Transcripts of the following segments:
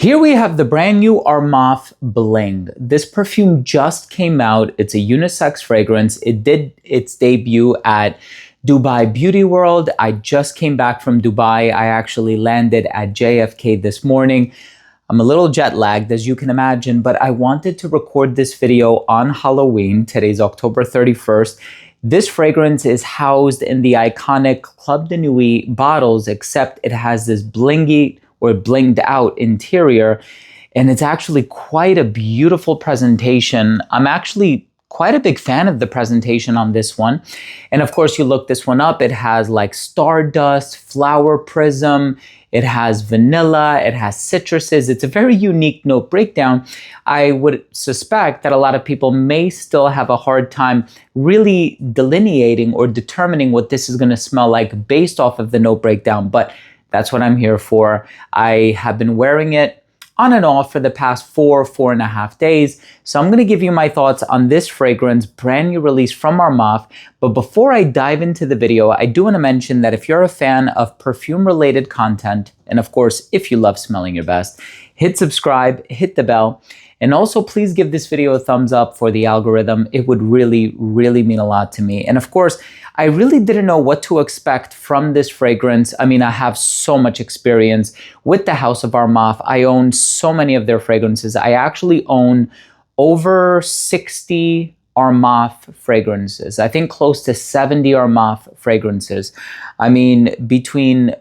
Here we have the brand new Armaf Bling. This perfume just came out. It's a unisex fragrance. It did its debut at Dubai Beauty World. I just came back from Dubai. I actually landed at JFK this morning. I'm a little jet lagged, as you can imagine, but I wanted to record this video on Halloween. Today's October 31st. This fragrance is housed in the iconic Club de Nuit bottles, except it has this blingy or blinged out interior, and it's actually quite a beautiful presentation. I'm actually quite a big fan of the presentation on this one. And of course, you look this one up, it has like stardust, flower prism, it has vanilla, it has citruses. It's a very unique note breakdown. I would suspect that a lot of people may still have a hard time really delineating or determining what this is gonna smell like based off of the note breakdown, but that's what I'm here for. I have been wearing it on and off for the past 4.5 days. So I'm gonna give you my thoughts on this fragrance, brand new release from Armaf. But before I dive into the video, I do wanna mention that if you're a fan of perfume related content, and of course, if you love smelling your best, hit subscribe, hit the bell, and also please give this video a thumbs up for the algorithm. It would really, really mean a lot to me. And of course, I really didn't know what to expect from this fragrance. I mean, I have so much experience with the House of Armaf. I own so many of their fragrances. I actually own over 60 Armaf fragrances. I think close to 70 Armaf fragrances. I mean, between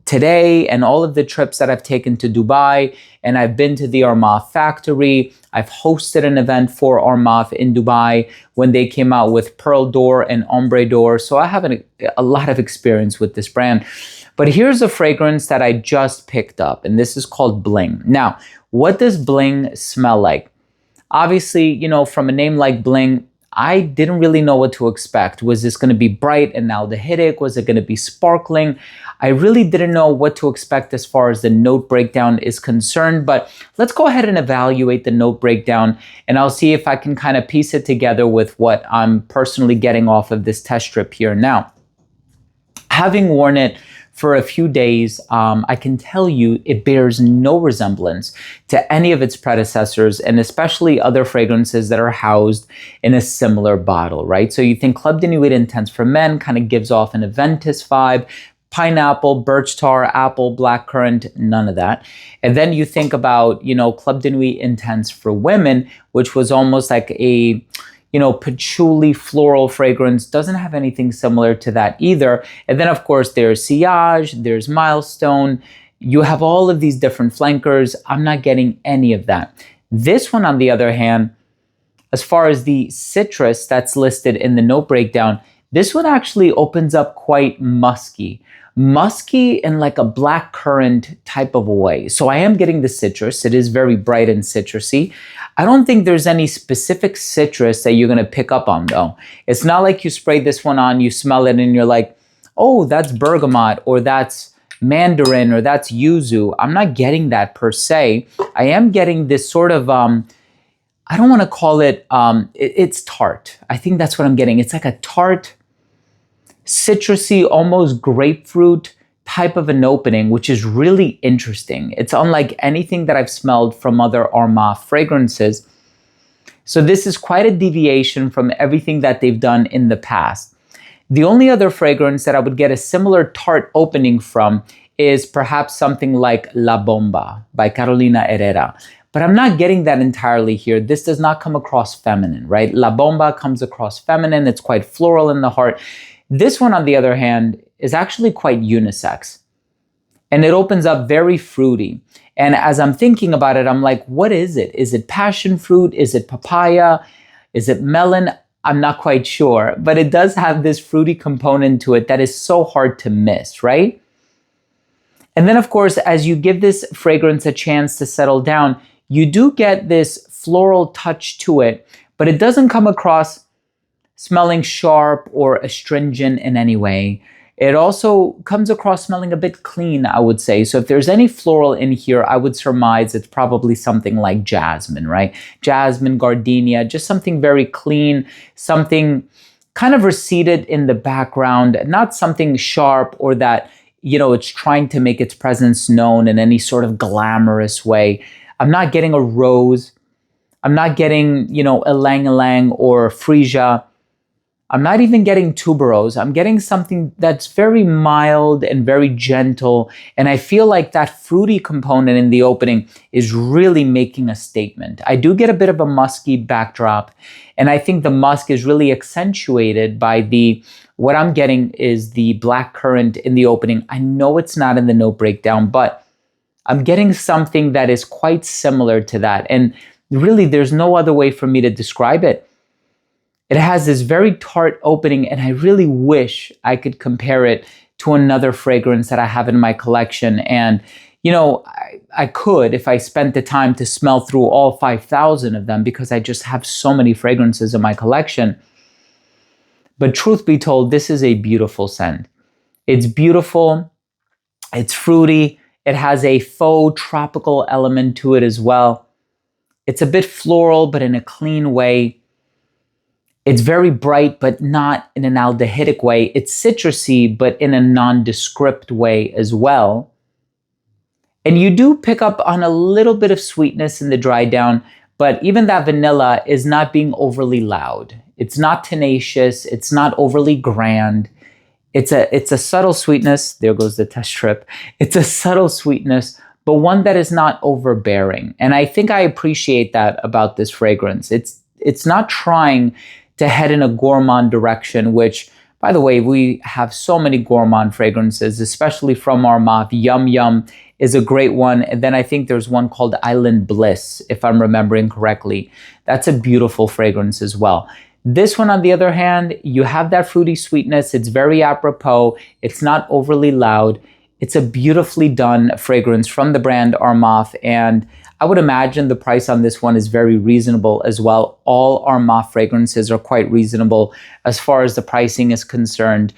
today and all of the trips that I've taken to Dubai, and I've been to the Armaf factory. I've hosted an event for Armaf in Dubai when they came out with Pearl d'Or and Ombre d'Or. So I have a lot of experience with this brand. But here's a fragrance that I just picked up, and this is called Bling. Now, what does Bling smell like? Obviously, you know, from a name like Bling, I didn't really know what to expect. Was this going to be bright and aldehydic? Was it going to be sparkling? I really didn't know what to expect as far as the note breakdown is concerned, but let's go ahead and evaluate the note breakdown, and I'll see if I can kind of piece it together with what I'm personally getting off of this test strip here. Now, having worn it for a few days, I can tell you it bears no resemblance to any of its predecessors, and especially other fragrances that are housed in a similar bottle, right? So you think Club de Nuit Intense for Men kind of gives off an Aventus vibe, pineapple, birch tar, apple, blackcurrant, none of that. And then you think about, you know, Club de Nuit Intense for Women, which was almost like a, you know, patchouli floral fragrance. Doesn't have anything similar to that either. And then of course there's Sillage, there's Milestone. You have all of these different flankers. I'm not getting any of that. This one, on the other hand, as far as the citrus that's listed in the note breakdown, this one actually opens up quite musky. Musky in like a black currant type of a way. So I am getting the citrus. It is very bright and citrusy. I don't think there's any specific citrus that you're gonna pick up on though. It's not like you spray this one on, you smell it and you're like, oh, that's bergamot, or that's mandarin, or that's yuzu. I'm not getting that per se. I am getting this sort of, I don't wanna call it, it's tart. I think that's what I'm getting. It's like a tart, citrusy, almost grapefruit type of an opening, which is really interesting. It's unlike anything that I've smelled from other Armaf fragrances. So this is quite a deviation from everything that they've done in the past. The only other fragrance that I would get a similar tart opening from is perhaps something like La Bomba by Carolina Herrera. But I'm not getting that entirely here. This does not come across feminine, right? La Bomba comes across feminine. It's quite floral in the heart. This one, on the other hand, is actually quite unisex. And it opens up very fruity. And as I'm thinking about it, I'm like, what is it? Is it passion fruit? Is it papaya? Is it melon? I'm not quite sure. But it does have this fruity component to it that is so hard to miss, right? And then, of course, as you give this fragrance a chance to settle down, you do get this floral touch to it, but it doesn't come across smelling sharp or astringent in any way. It also comes across smelling a bit clean, I would say. So if there's any floral in here, I would surmise it's probably something like jasmine, right? Jasmine, gardenia, just something very clean, something kind of receded in the background, not something sharp or that it's trying to make its presence known in any sort of glamorous way. I'm not getting a rose. I'm not getting, ylang ylang or freesia. I'm not even getting tuberose. I'm getting something that's very mild and very gentle. And I feel like that fruity component in the opening is really making a statement. I do get a bit of a musky backdrop. And I think the musk is really accentuated by what I'm getting is the black currant in the opening. I know it's not in the note breakdown, but I'm getting something that is quite similar to that. And really, there's no other way for me to describe it. It has this very tart opening, and I really wish I could compare it to another fragrance that I have in my collection. And, I could if I spent the time to smell through all 5,000 of them, because I just have so many fragrances in my collection. But truth be told, this is a beautiful scent. It's beautiful. It's fruity. It has a faux tropical element to it as well. It's a bit floral, but in a clean way. It's very bright, but not in an aldehydic way. It's citrusy, but in a nondescript way as well. And you do pick up on a little bit of sweetness in the dry down, but even that vanilla is not being overly loud. It's not tenacious. It's not overly grand. It's a subtle sweetness. There goes the test strip. It's a subtle sweetness, but one that is not overbearing. And I think I appreciate that about this fragrance. It's not trying to head in a gourmand direction, which, by the way, we have so many gourmand fragrances, especially from Armaf. Yum Yum is a great one. And then I think there's one called Island Bliss, if I'm remembering correctly. That's a beautiful fragrance as well. This one, on the other hand, you have that fruity sweetness. It's very apropos. It's not overly loud. It's a beautifully done fragrance from the brand Armaf, and I would imagine the price on this one is very reasonable as well. All Armaf fragrances are quite reasonable as far as the pricing is concerned.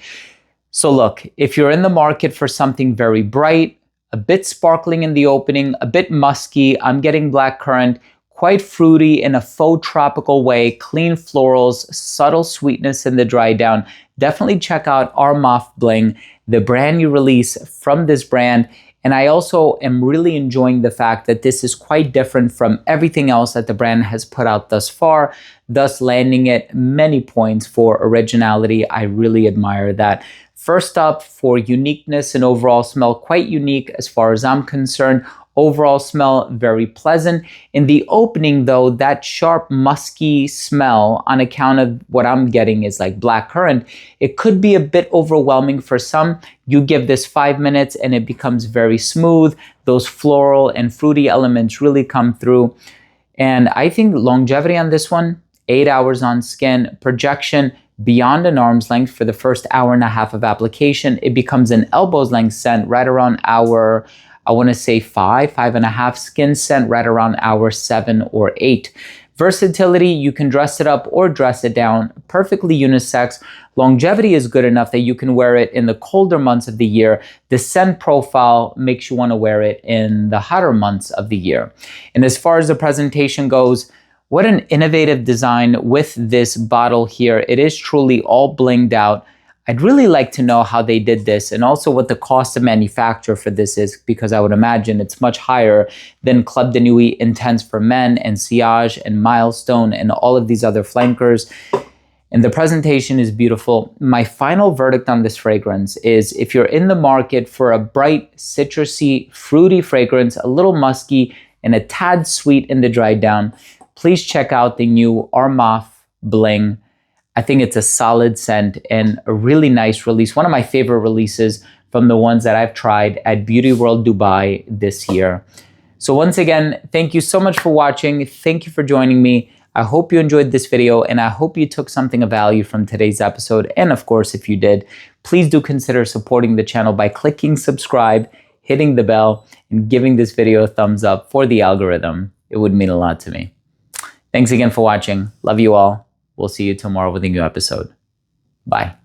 So look, if you're in the market for something very bright, a bit sparkling in the opening, a bit musky, I'm getting blackcurrant, quite fruity in a faux tropical way, clean florals, subtle sweetness in the dry down, definitely check out Armaf Bling, the brand new release from this brand. And I also am really enjoying the fact that this is quite different from everything else that the brand has put out thus far, thus landing at many points for originality. I really admire that. First up, for uniqueness and overall smell, quite unique as far as I'm concerned. Overall smell, very pleasant. In the opening though, that sharp musky smell, on account of what I'm getting is like blackcurrant, it could be a bit overwhelming for some. You give this 5 minutes and it becomes very smooth. Those floral and fruity elements really come through. And I think longevity on this one, 8 hours on skin, projection beyond an arm's length for the first hour and a half of application. It becomes an elbow's length scent right around hour, I want to say 5.5 skin scent right around hour 7 or 8. Versatility, you can dress it up or dress it down, perfectly unisex. Longevity is good enough that you can wear it in the colder months of the year. The scent profile makes you want to wear it in the hotter months of the year. And as far as the presentation goes, what an innovative design with this bottle here. It is truly all blinged out. I'd really like to know how they did this, and also what the cost of manufacture for this is, because I would imagine it's much higher than Club de Nuit Intense for Men and Sillage and Milestone and all of these other flankers. And the presentation is beautiful. My final verdict on this fragrance is, if you're in the market for a bright, citrusy, fruity fragrance, a little musky and a tad sweet in the dry down, please check out the new Armaf Bling. I think it's a solid scent and a really nice release. One of my favorite releases from the ones that I've tried at Beauty World Dubai this year. So once again, thank you so much for watching. Thank you for joining me. I hope you enjoyed this video, and I hope you took something of value from today's episode. And of course, if you did, please do consider supporting the channel by clicking subscribe, hitting the bell, and giving this video a thumbs up for the algorithm. It would mean a lot to me. Thanks again for watching. Love you all. We'll see you tomorrow with a new episode. Bye.